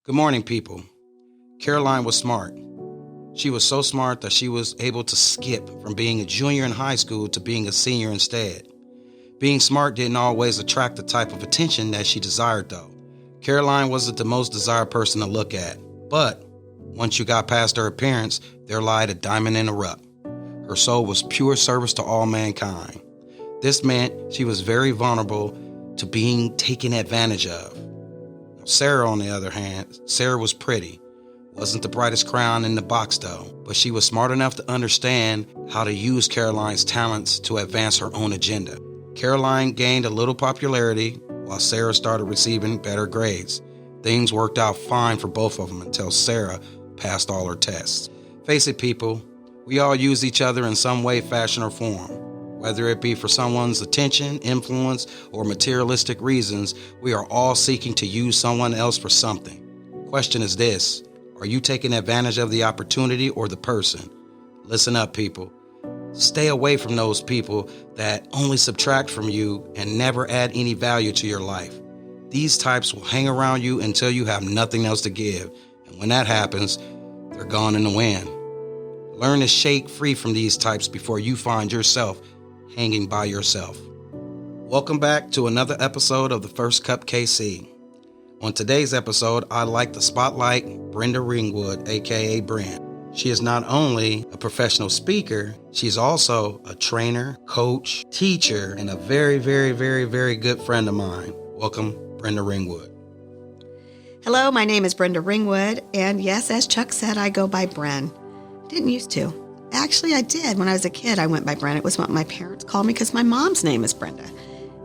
Good morning, people. Caroline was smart. She was so smart that she was able to skip from being a junior in high school to being a senior instead. Being smart didn't always attract the type of attention that she desired, though. Caroline wasn't the most desired person to look at, but once you got past her appearance, there lied a diamond in the rough. Her soul was pure service to all mankind. This meant she was very vulnerable to being taken advantage of. Sarah, on the other hand, Sarah was pretty. Wasn't the brightest crown in the box though, but she was smart enough to understand how to use Caroline's talents to advance her own agenda. Caroline gained a little popularity while Sarah started receiving better grades. Things worked out fine for both of them until Sarah passed all her tests. Face it, people, we all use each other in some way, fashion, or form. Whether it be for someone's attention, influence, or materialistic reasons, we are all seeking to use someone else for something. Question is this: are you taking advantage of the opportunity or the person? Listen up, people. Stay away from those people that only subtract from you and never add any value to your life. These types will hang around you until you have nothing else to give. And when that happens, they're gone in the wind. Learn to shake free from these types before you find yourself hanging by yourself. Welcome back to another episode of the First Cup KC. On today's episode, I'd like to spotlight Brenda Ringwood, aka Bren. She is not only a professional speaker, she's also a trainer, coach, teacher, and a very, very, very, very good friend of mine. Welcome, Brenda Ringwood. Hello, my name is Brenda Ringwood, and yes, as Chuck said, I go by Bren. Didn't used to. Actually, I did. When I was a kid, I went by Bren. It was what my parents called me because my mom's name is Brenda.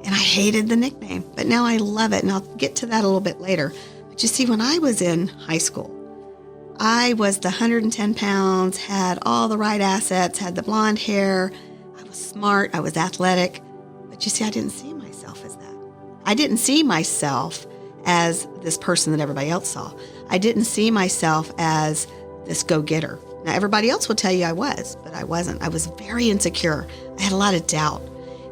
And I hated the nickname, but now I love it, and I'll get to that a little bit later. But you see, when I was in high school, I was the 110 pounds, had all the right assets, had the blonde hair, I was smart, I was athletic. But you see, I didn't see myself as that. I didn't see myself as this person that everybody else saw. I didn't see myself as this go-getter. Now, everybody else will tell you I was, but I wasn't. I was very insecure. I had a lot of doubt.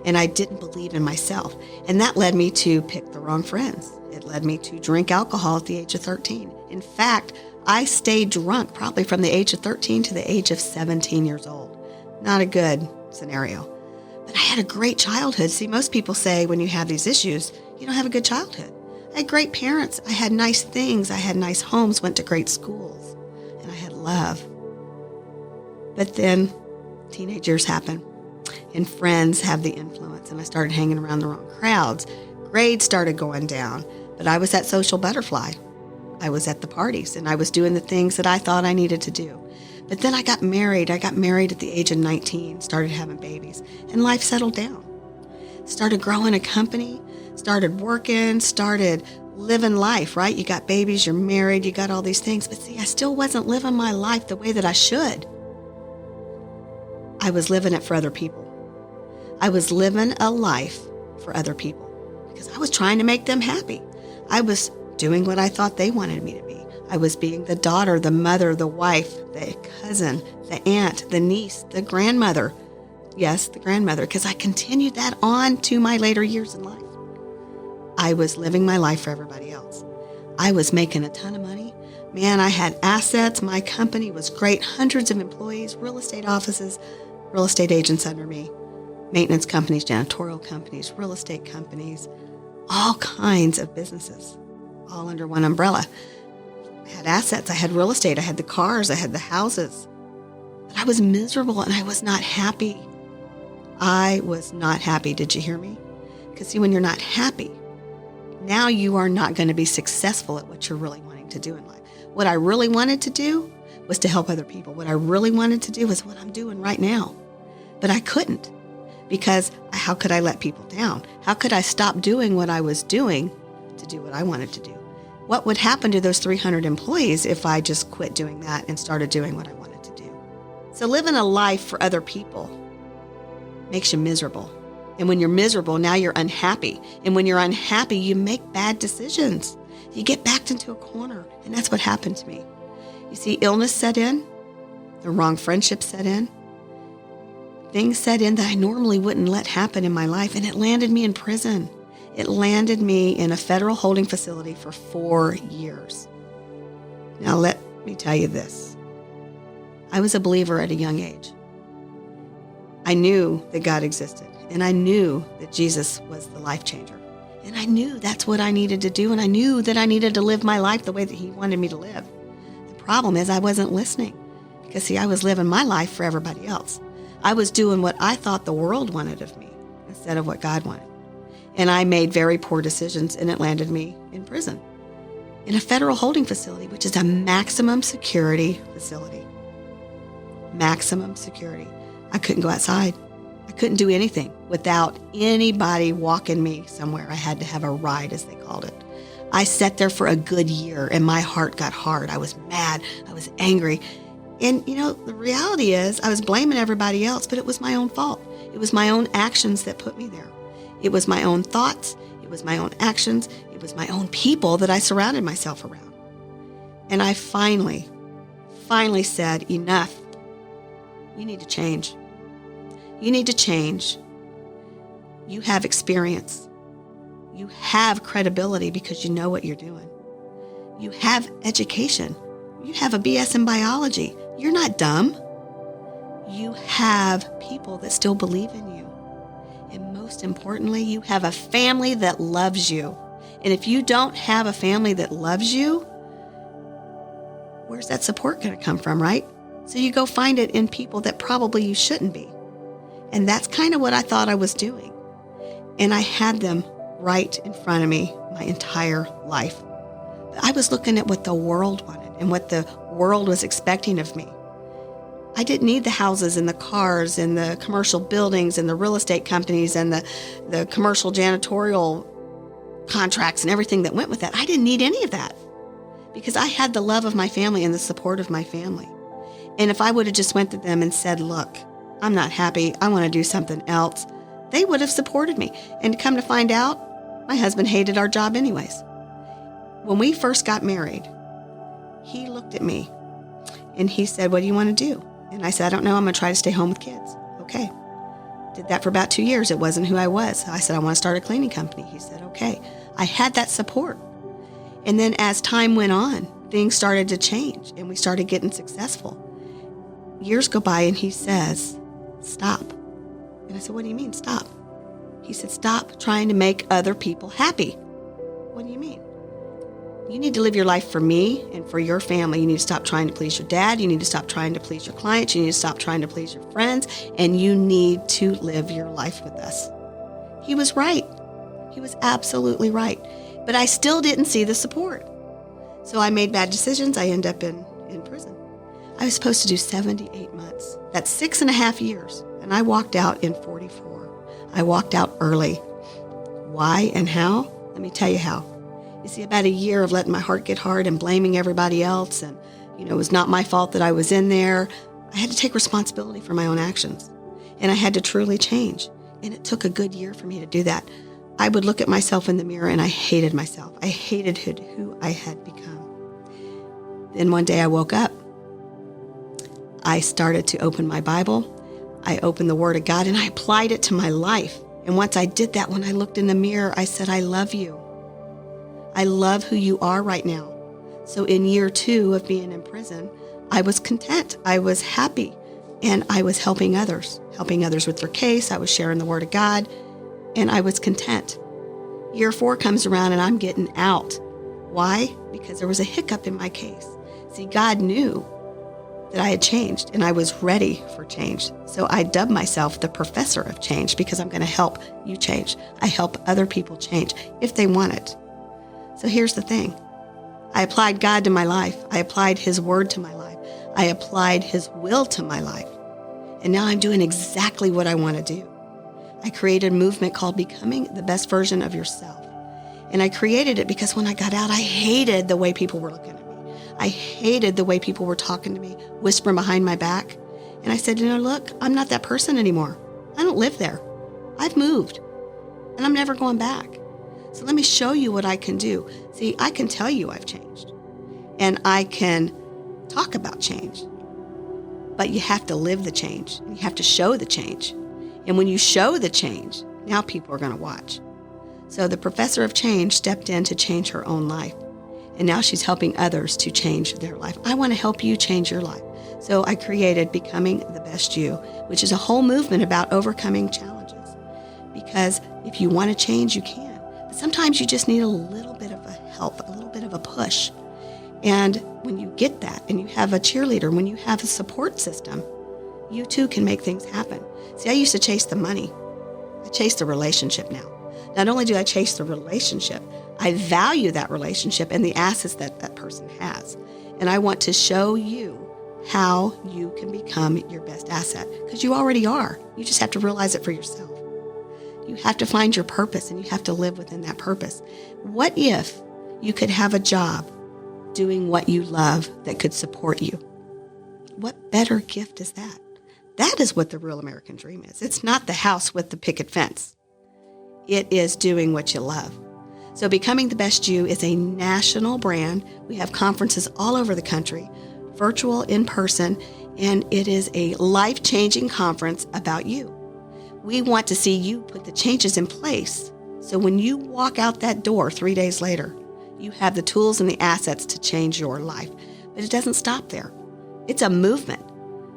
And I didn't believe in myself. And that led me to pick the wrong friends. It led me to drink alcohol at the age of 13. In fact, I stayed drunk probably from the age of 13 to the age of 17 years old. Not a good scenario. But I had a great childhood. See, most people say when you have these issues, you don't have a good childhood. I had great parents. I had nice things. I had nice homes, went to great schools, and I had love. But then teenage years happen. And friends have the influence, and I started hanging around the wrong crowds. Grades started going down, but I was that social butterfly. I was at the parties, and I was doing the things that I thought I needed to do. But then I got married. I got married at the age of 19, started having babies, and life settled down. Started growing a company, started working, started living life, right? You got babies, you're married, you got all these things. But see, I still wasn't living my life the way that I should. I was living it for other people. I was living a life for other people because I was trying to make them happy. I was doing what I thought they wanted me to be. I was being the daughter, the mother, the wife, the cousin, the aunt, the niece, the grandmother. Yes, the grandmother, because I continued that on to my later years in life. I was living my life for everybody else. I was making a ton of money. Man, I had assets. My company was great. Hundreds of employees, real estate offices, real estate agents under me, maintenance companies, janitorial companies, real estate companies, all kinds of businesses, all under one umbrella. I had assets. I had real estate. I had the cars. I had the houses. But I was miserable and I was not happy. I was not happy. Did you hear me? Because see, when you're not happy, now you are not going to be successful at what you're really wanting to do in life. What I really wanted to do was to help other people. What I really wanted to do was what I'm doing right now. But I couldn't, because how could I let people down? How could I stop doing what I was doing to do what I wanted to do? What would happen to those 300 employees if I just quit doing that and started doing what I wanted to do? So living a life for other people makes you miserable. And when you're miserable, now you're unhappy. And when you're unhappy, you make bad decisions. You get backed into a corner. And that's what happened to me. You see, illness set in, the wrong friendships set in, things set in that I normally wouldn't let happen in my life, and it landed me in prison. It landed me in a federal holding facility for 4 years. Now, let me tell you this. I was a believer at a young age. I knew that God existed, and I knew that Jesus was the life changer. And I knew that's what I needed to do, and I knew that I needed to live my life the way that He wanted me to live. The problem is I wasn't listening because, see, I was living my life for everybody else. I was doing what I thought the world wanted of me instead of what God wanted. And I made very poor decisions, and it landed me in prison, in a federal holding facility, which is a maximum security facility. Maximum security. I couldn't go outside. I couldn't do anything without anybody walking me somewhere. I had to have a ride, as they called it. I sat there for a good year, and my heart got hard. I was mad. I was angry. And, the reality is I was blaming everybody else, but it was my own fault. It was my own actions that put me there. It was my own thoughts. It was my own actions. It was my own people that I surrounded myself around. And I finally said, enough. You need to change. You need to change. You have experience. You have credibility because you know what you're doing. You have education. You have a BS in biology. You're not dumb. You have people that still believe in you. And most importantly, you have a family that loves you. And if you don't have a family that loves you, where's that support going to come from, right? So you go find it in people that probably you shouldn't be. And that's kind of what I thought I was doing. And I had them right in front of me my entire life. But I was looking at what the world wanted and what the world was expecting of me. I didn't need the houses and the cars and the commercial buildings and the real estate companies and the commercial janitorial contracts and everything that went with that. I didn't need any of that because I had the love of my family and the support of my family. And if I would have just went to them and said, look, I'm not happy, I want to do something else, they would have supported me. And come to find out, my husband hated our job anyways. When we first got married, he looked at me and he said, what do you want to do? And I said, I don't know, I'm going to try to stay home with kids. Okay. Did that for about 2 years. It wasn't who I was. I said, I want to start a cleaning company. He said, okay. I had that support. And then as time went on, things started to change and we started getting successful. Years go by and he says, stop. And I said, what do you mean, stop? He said, stop trying to make other people happy. What do you mean? You need to live your life for me and for your family. You need to stop trying to please your dad. You need to stop trying to please your clients. You need to stop trying to please your friends. And you need to live your life with us. He was right. He was absolutely right. But I still didn't see the support. So I made bad decisions. I ended up in prison. I was supposed to do 78 months. That's 6.5 years. And I walked out in 44. I walked out early. Why and how? Let me tell you how. You see, about a year of letting my heart get hard and blaming everybody else. And, it was not my fault that I was in there. I had to take responsibility for my own actions. And I had to truly change. And it took a good year for me to do that. I would look at myself in the mirror and I hated myself. I hated who I had become. Then one day I woke up. I started to open my Bible. I opened the Word of God and I applied it to my life. And once I did that, when I looked in the mirror, I said, I love you. I love who you are right now. So in year 2 of being in prison, I was content. I was happy. And I was helping others with their case. I was sharing the Word of God. And I was content. Year 4 comes around and I'm getting out. Why? Because there was a hiccup in my case. See, God knew that I had changed and I was ready for change. So I dubbed myself the professor of change because I'm going to help you change. I help other people change if they want it. So here's the thing. I applied God to my life. I applied His Word to my life. I applied His will to my life. And now I'm doing exactly what I want to do. I created a movement called Becoming the Best Version of Yourself. And I created it because when I got out, I hated the way people were looking at me. I hated the way people were talking to me, whispering behind my back. And I said, look, I'm not that person anymore. I don't live there. I've moved. And I'm never going back. So let me show you what I can do. See, I can tell you I've changed. And I can talk about change. But you have to live the change. You have to show the change. And when you show the change, now people are going to watch. So the professor of change stepped in to change her own life. And now she's helping others to change their life. I want to help you change your life. So I created Becoming the Best You, which is a whole movement about overcoming challenges. Because if you want to change, you can. But sometimes you just need a little bit of a help, a little bit of a push. And when you get that, and you have a cheerleader, when you have a support system, you too can make things happen. See, I used to chase the money. I chase the relationship now. Not only do I chase the relationship, I value that relationship and the assets that that person has. And I want to show you how you can become your best asset, because you already are. You just have to realize it for yourself. You have to find your purpose, and you have to live within that purpose. What if you could have a job doing what you love that could support you? What better gift is that? That is what the real American dream is. It's not the house with the picket fence. It is doing what you love. So Becoming the Best You is a national brand. We have conferences all over the country, virtual, in person, and it is a life-changing conference about you. We want to see you put the changes in place, so when you walk out that door 3 days later, you have the tools and the assets to change your life. But it doesn't stop there. It's a movement.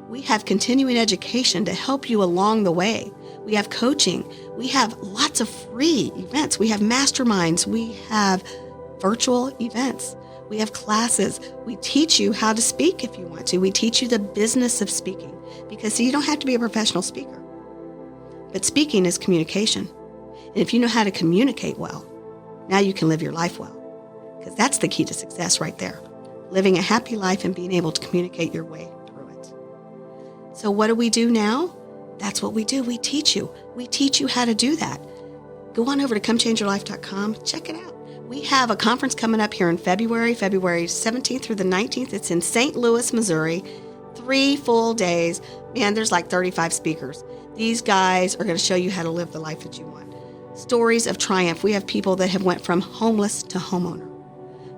We have continuing education to help you along the way. We have coaching. We have lots of free events. We have masterminds. We have virtual events. We have classes. We teach you how to speak if you want to. We teach you the business of speaking, because see, you don't have to be a professional speaker. But speaking is communication. And if you know how to communicate well, now you can live your life well, because that's the key to success right there. Living a happy life and being able to communicate your way through it. So what do we do now? That's what we do. We teach you. We teach you how to do that. Go on over to comechangeyourlife.com. Check it out. We have a conference coming up here in February 17th through the 19th. It's in St. Louis, Missouri. 3 full days. Man, there's like 35 speakers. These guys are going to show you how to live the life that you want. Stories of triumph. We have people that have went from homeless to homeowner,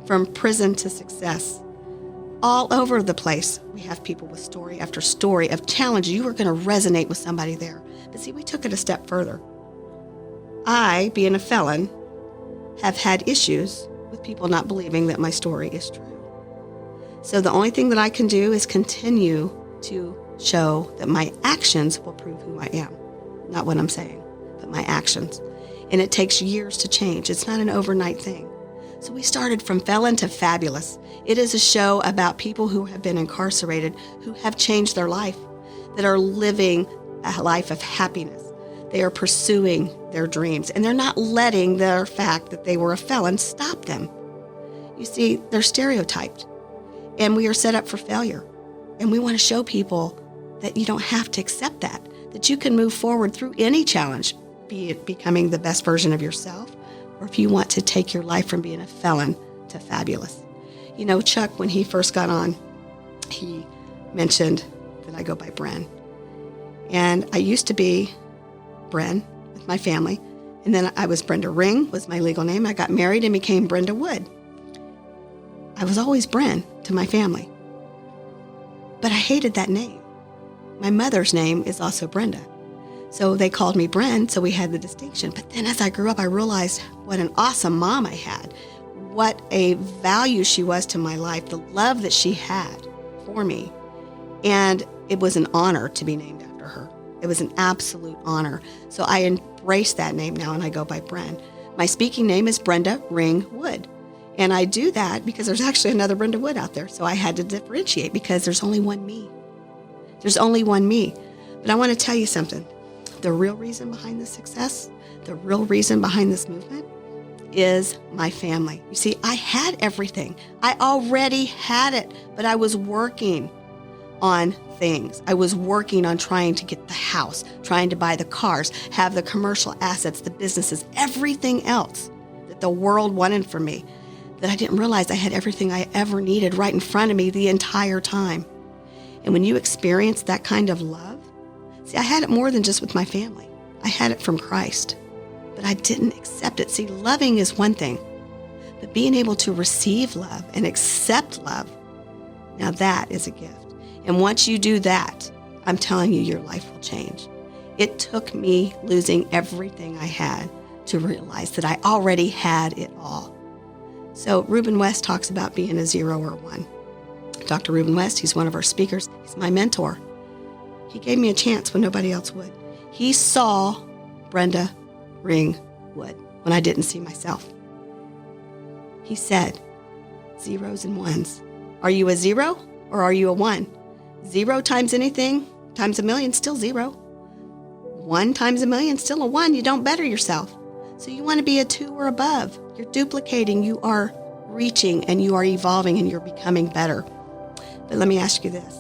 from prison to success. All over the place, we have people with story after story of challenge. You are going to resonate with somebody there. But see, we took it a step further. I, being a felon, have had issues with people not believing that my story is true. So the only thing that I can do is continue to show that my actions will prove who I am. Not what I'm saying, but my actions. And it takes years to change. It's not an overnight thing. So we started from felon to fabulous. It is a show about people who have been incarcerated, who have changed their life, that are living a life of happiness. They are pursuing their dreams, and they're not letting their fact that they were a felon stop them. You see, they're stereotyped, and we are set up for failure. And we want to show people that you don't have to accept that you can move forward through any challenge, be it becoming the best version of yourself, or if you want to take your life from being a felon to fabulous. You know, Chuck, when he first got on, he mentioned that I go by Bren. And I used to be Bren with my family. And then I was Brenda Ring was my legal name. I got married and became Brenda Wood. I was always Bren to my family. But I hated that name. My mother's name is also Brenda. So they called me Bren, so we had the distinction. But then as I grew up, I realized what an awesome mom I had, what a value she was to my life, the love that she had for me. And it was an honor to be named after her. It was an absolute honor. So I embrace that name now, and I go by Bren. My speaking name is Brenda Ring Wood. And I do that because there's actually another Brenda Wood out there. So I had to differentiate because there's only one me. There's only one me. But I want to tell you something. The real reason behind this success, the real reason behind this movement is my family. You see, I had everything. I already had it, but I was working on things. I was working on trying to get the house, trying to buy the cars, have the commercial assets, the businesses, everything else that the world wanted from me, that I didn't realize I had everything I ever needed right in front of me the entire time. And when you experience that kind of love, see, I had it more than just with my family. I had it from Christ, but I didn't accept it. See, loving is one thing, but being able to receive love and accept love, now that is a gift. And once you do that, I'm telling you, your life will change. It took me losing everything I had to realize that I already had it all. So Reuben West talks about being a 0 or a 1. Dr. Reuben West, he's one of our speakers. He's my mentor. He gave me a chance when nobody else would. He saw Brenda Ringwood when I didn't see myself. He said, 0s and 1s. Are you a 0 or are you a 1? 0 times anything times a million, still 0. 1 times a million, still a 1. You don't better yourself. So you want to be a 2 or above. You're duplicating, you are reaching, and you are evolving, and you're becoming better. But let me ask you this.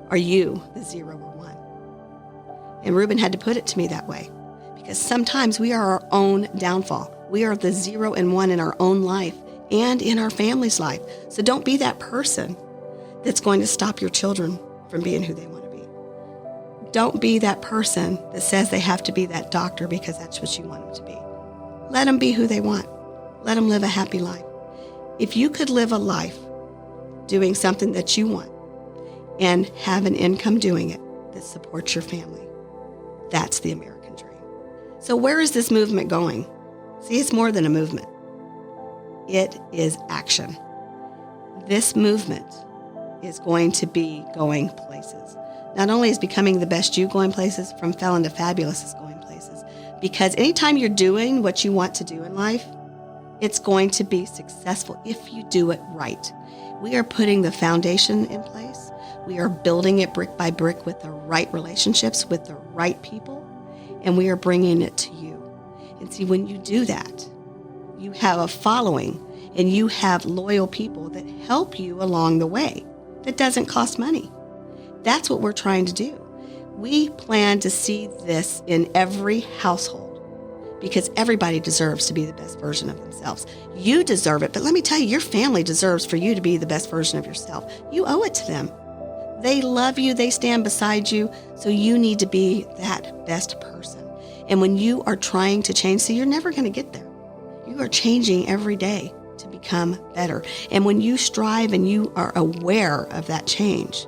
Are you the 0 or 1? And Reuben had to put it to me that way, because sometimes we are our own downfall. We are the 0 and 1 in our own life and in our family's life. So don't be that person that's going to stop your children from being who they want to be. Don't be that person that says they have to be that doctor because that's what you want them to be. Let them be who they want. Let them live a happy life. If you could live a life doing something that you want and have an income doing it that supports your family, that's the American dream. So where is this movement going? See, it's more than a movement. It is action. This movement is going to be going places. Not only is becoming the best you going places, from felon to fabulous is going places. Because anytime you're doing what you want to do in life, it's going to be successful if you do it right. We are putting the foundation in place. We are building it brick by brick with the right relationships, with the right people, and we are bringing it to you. And see, when you do that, you have a following and you have loyal people that help you along the way. That doesn't cost money. That's what we're trying to do. We plan to see this in every household because everybody deserves to be the best version of themselves. You deserve it, but let me tell you, your family deserves for you to be the best version of yourself. You owe it to them. They love you, they stand beside you, so you need to be that best person. And when you are trying to change, you're never going to get there. You are changing every day to become better. And when you strive and you are aware of that change,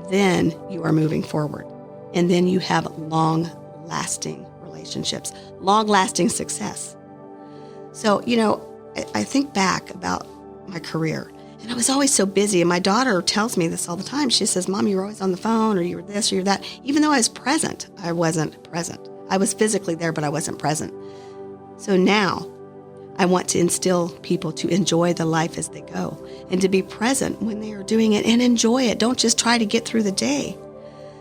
then you are moving forward. And then you have long-lasting relationships, long-lasting success. So, I think back about my career, and I was always so busy. And my daughter tells me this all the time. She says, Mom, you were always on the phone, or you were this or you were that. Even though I was present, I wasn't present. I was physically there, but I wasn't present. So now I want to instill people to enjoy the life as they go and to be present when they are doing it and enjoy it. Don't just try to get through the day.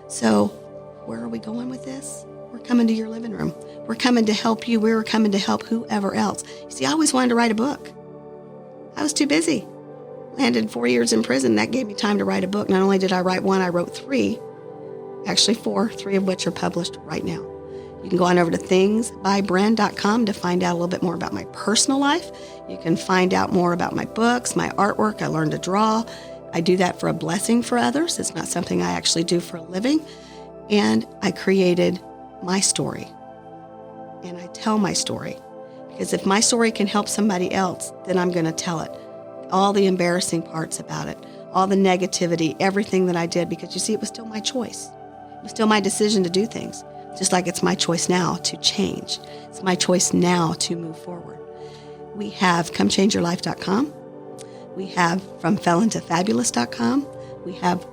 So where are we going with this? We're coming to your living room. We're coming to help you. We're coming to help whoever else. You see, I always wanted to write a book. I was too busy. Landed 4 years in prison. That gave me time to write a book. Not only did I write one, I wrote 3. Actually 4, 3 of which are published right now. You can go on over to thingsbybren.com to find out a little bit more about my personal life. You can find out more about my books, my artwork. I learned to draw. I do that for a blessing for others. It's not something I actually do for a living. And I created my story. And I tell my story. Because if my story can help somebody else, then I'm going to tell it. All the embarrassing parts about it, all the negativity, everything that I did, because you see, it was still my choice. It was still my decision to do things. Just like it's my choice now to change. It's my choice now to move forward. We have comechangeyourlife.com. We have fromfelontofabulous.com. We have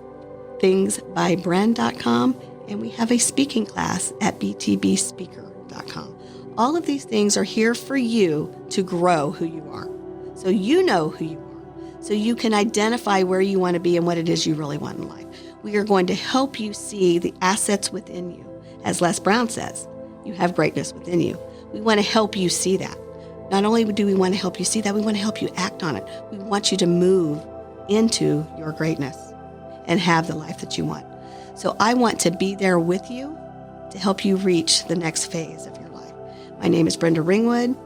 thingsbybren.com. And we have a speaking class at btbspeaker.com. All of these things are here for you to grow who you are. So you know who you are. So you can identify where you want to be and what it is you really want in life. We are going to help you see the assets within you. As Les Brown says, you have greatness within you. We want to help you see that. Not only do we want to help you see that, we want to help you act on it. We want you to move into your greatness and have the life that you want. So I want to be there with you to help you reach the next phase of your life. My name is Brenda Ringwood.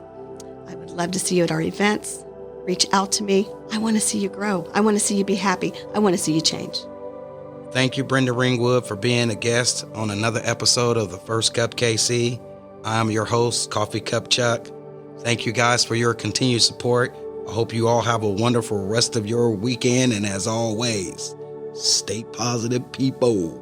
I would love to see you at our events. Reach out to me. I want to see you grow. I want to see you be happy. I want to see you change. Thank you, Brenda Ringwood, for being a guest on another episode of the First Cup KC. I'm your host, Coffee Cup Chuck. Thank you guys for your continued support. I hope you all have a wonderful rest of your weekend. And as always, stay positive, people.